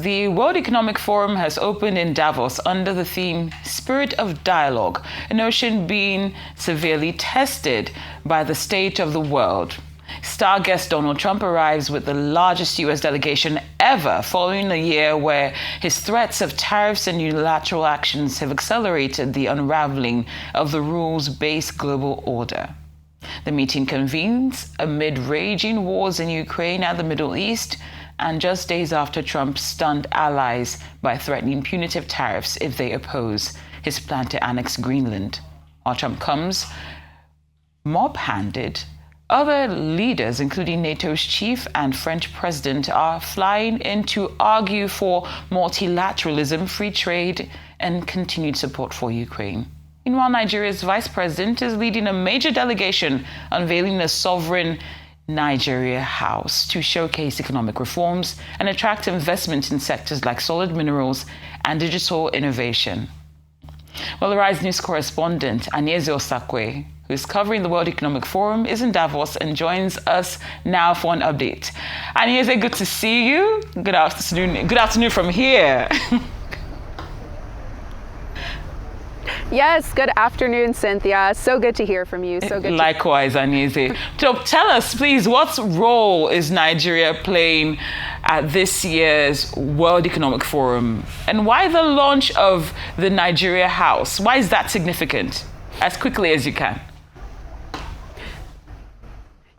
The World Economic Forum has opened in Davos under the theme Spirit of Dialogue, a notion being severely tested by the state of the world. Star guest Donald Trump arrives with the largest U.S. delegation ever, following a year where his threats of tariffs and unilateral actions have accelerated the unraveling of the rules-based global order. The meeting convenes amid raging wars in Ukraine and the Middle East, and just days after Trump stunned allies by threatening punitive tariffs if they oppose his plan to annex Greenland. While Trump comes mop-handed, other leaders, including NATO's chief and French president, are flying in to argue for multilateralism, free trade, and continued support for Ukraine. Meanwhile, Nigeria's vice president is leading a major delegation unveiling a sovereign Nigeria House to showcase economic reforms and attract investment in sectors like solid minerals and digital innovation. Well, Arise News correspondent Anyeze Osakwe, who is covering the World Economic Forum, is in Davos and joins us now for an update. Anyeze, good to see you. Good afternoon. Good afternoon from here. Yes, good afternoon, Cynthia. So good to hear from you. So good. Likewise, Anyeze. So tell us, please, what role is Nigeria playing at this year's World Economic Forum? And why the launch of the Nigeria House? Why is that significant? As quickly as you can.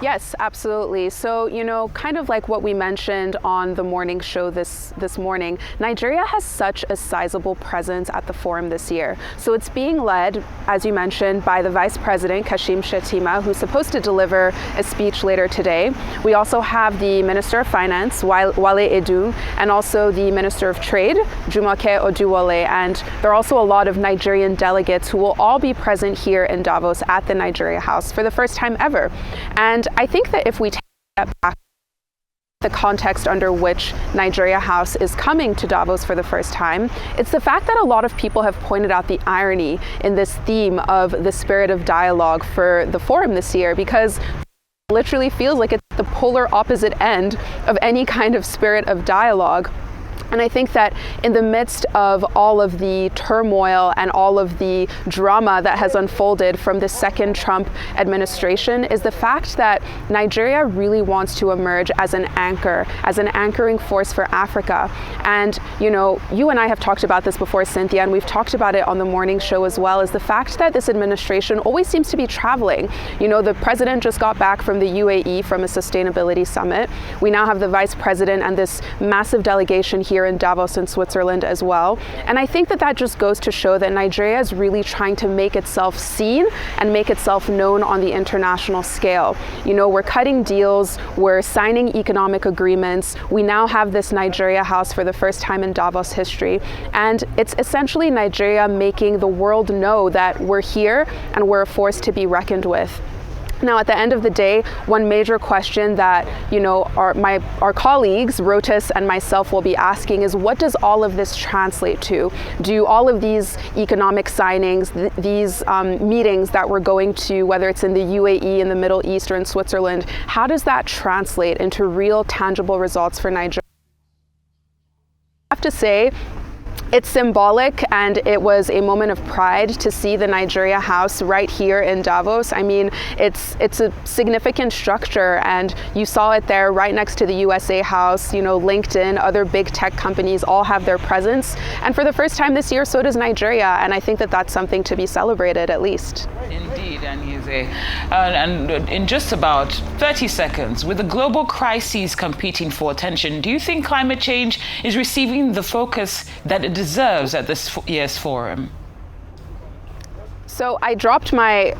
Yes, absolutely. So, kind of like what we mentioned on the morning show this morning, Nigeria has such a sizable presence at the forum this year. So it's being led, as you mentioned, by the Vice President, Kashim Shettima, who's supposed to deliver a speech later today. We also have the Minister of Finance, Wale Edu, and also the Minister of Trade, Jumoke Oduwole. And there are also a lot of Nigerian delegates who will all be present here in Davos at the Nigeria House for the first time ever. And I think that if we take a step back, the context under which Nigeria House is coming to Davos for the first time, it's the fact that a lot of people have pointed out the irony in this theme of the spirit of dialogue for the forum this year, because it literally feels like it's the polar opposite end of any kind of spirit of dialogue. And I think that in the midst of all of the turmoil and all of the drama that has unfolded from the second Trump administration is the fact that Nigeria really wants to emerge as an anchor, as an anchoring force for Africa. And, you and I have talked about this before, Cynthia, and we've talked about it on the morning show as well, is the fact that this administration always seems to be traveling. The president just got back from the UAE from a sustainability summit. We now have the vice president and this massive delegation here in Davos in Switzerland as well. And I think that just goes to show that Nigeria is really trying to make itself seen and make itself known on the international scale. We're cutting deals, we're signing economic agreements. We now have this Nigeria House for the first time in Davos history. And it's essentially Nigeria making the world know that we're here and we're a force to be reckoned with. Now, at the end of the day, one major question that, our colleagues, Rotus and myself, will be asking is, what does all of this translate to? Do all of these economic signings, these meetings that we're going to, whether it's in the UAE, in the Middle East, or in Switzerland, how does that translate into real, tangible results for Nigeria? I have to say, it's symbolic, and it was a moment of pride to see the Nigeria House right here in Davos. I mean, it's a significant structure, and you saw it there right next to the USA House. LinkedIn, other big tech companies all have their presence. And for the first time this year, so does Nigeria. And I think that that's something to be celebrated, at least. Indeed, Anyeze. And in just about 30 seconds, with the global crises competing for attention, do you think climate change is receiving the focus that it deserves at this year's forum? So I dropped my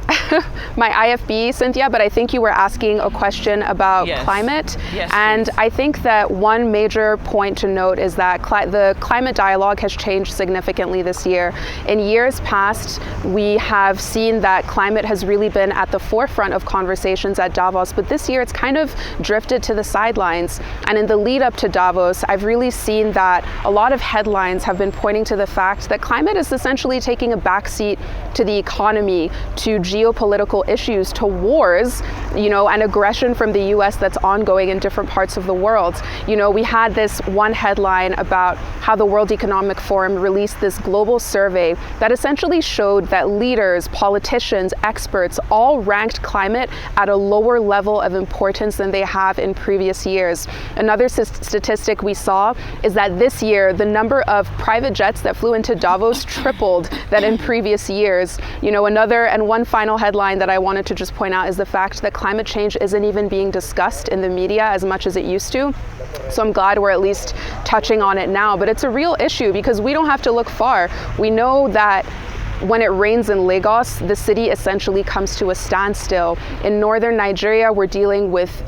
my IFB, Cynthia, but I think you were asking a question about climate. Yes, and please. I think that one major point to note is that the climate dialogue has changed significantly this year. In years past, we have seen that climate has really been at the forefront of conversations at Davos, but this year it's kind of drifted to the sidelines. And in the lead up to Davos, I've really seen that a lot of headlines have been pointing to the fact that climate is essentially taking a backseat to the economy to geopolitical issues to wars, and aggression from the US that's ongoing in different parts of the world. We had this one headline about how the World Economic Forum released this global survey that essentially showed that leaders, politicians, experts all ranked climate at a lower level of importance than they have in previous years. Another statistic we saw is that this year, the number of private jets that flew into Davos tripled than in previous years. One final headline that I wanted to just point out is the fact that climate change isn't even being discussed in the media as much as it used to. So I'm glad we're at least touching on it now, but it's a real issue because we don't have to look far. We know that when it rains in Lagos, the city essentially comes to a standstill. In northern Nigeria, we're dealing with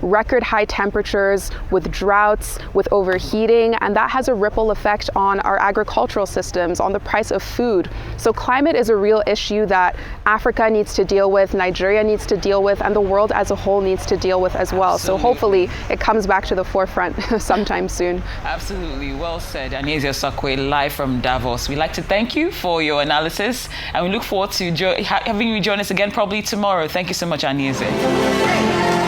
record high temperatures, with droughts, with overheating, and that has a ripple effect on our agricultural systems, on the price of food. So climate is a real issue that Africa needs to deal with, Nigeria needs to deal with, and the world as a whole needs to deal with as well. Absolutely. So hopefully it comes back to the forefront sometime soon. Absolutely. Well said. Anyeze Osakwe, live from Davos. We'd like to thank you for your analysis, and we look forward to having you join us again probably tomorrow. Thank you so much, Anyeze.